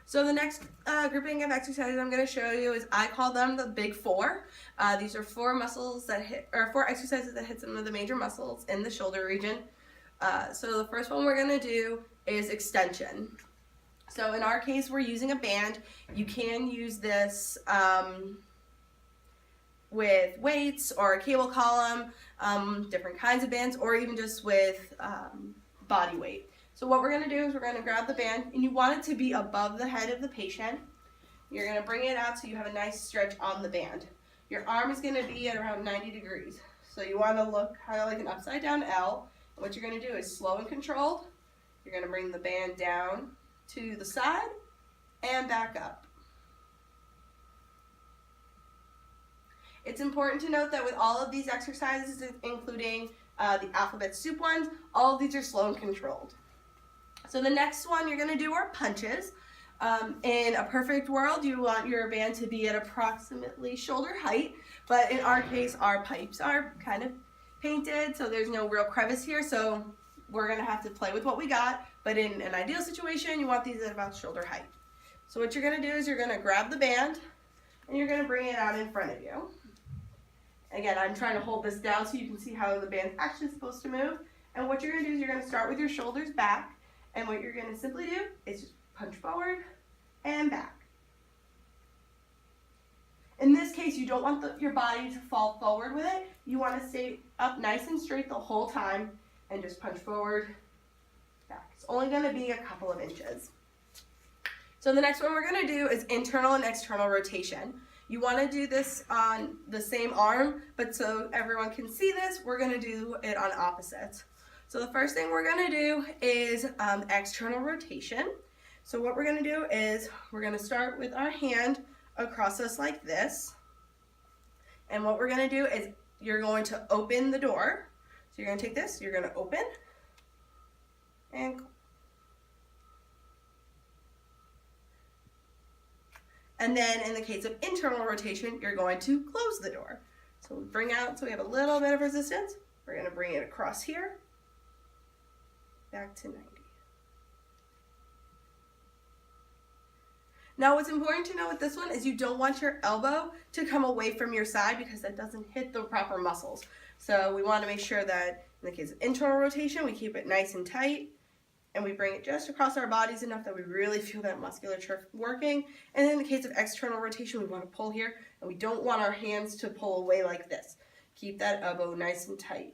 So the next grouping of exercises I'm going to show you is, I call them the big four. These are four muscles that hit, or four exercises that hit some of the major muscles in the shoulder region. So the first one we're going to do is extension. So in our case, we're using a band. You can use this with weights or a cable column, different kinds of bands, or even just with body weight. So what we're going to do is we're going to grab the band, and you want it to be above the head of the patient. You're going to bring it out so you have a nice stretch on the band. Your arm is going to be at around 90 degrees. So you want to look kind of like an upside down L. And what you're going to do is slow and controlled. You're going to bring the band down to the side and back up. It's important to note that with all of these exercises, including the alphabet soup ones, all of these are slow and controlled. So the next one you're going to do are punches. In a perfect world, you want your band to be at approximately shoulder height, but in our case, our pipes are kind of painted, so there's no real crevice here, so we're going to have to play with what we got, but in an ideal situation, you want these at about shoulder height. So what you're going to do is you're going to grab the band, and you're going to bring it out in front of you. Again, I'm trying to hold this down so you can see how the band's actually supposed to move, and what you're going to do is you're going to start with your shoulders back, and what you're going to simply do is just punch forward and back. In this case, you don't want your body to fall forward with it. You want to stay up nice and straight the whole time and just punch forward, back. It's only going to be a couple of inches. So the next one we're going to do is internal and external rotation. You want to do this on the same arm, but so everyone can see this, we're going to do it on opposites. So the first thing we're going to do is external rotation. So what we're going to do is we're going to start with our hand across us like this. And what we're going to do is you're going to open the door. So you're going to take this, you're going to open and then in the case of internal rotation, you're going to close the door. So we bring out, so we have a little bit of resistance. We're going to bring it across here, back to 90. Now what's important to know with this one is you don't want your elbow to come away from your side because that doesn't hit the proper muscles. So we want to make sure that in the case of internal rotation, we keep it nice and tight and we bring it just across our bodies enough that we really feel that musculature working. And in the case of external rotation, we want to pull here and we don't want our hands to pull away like this. Keep that elbow nice and tight.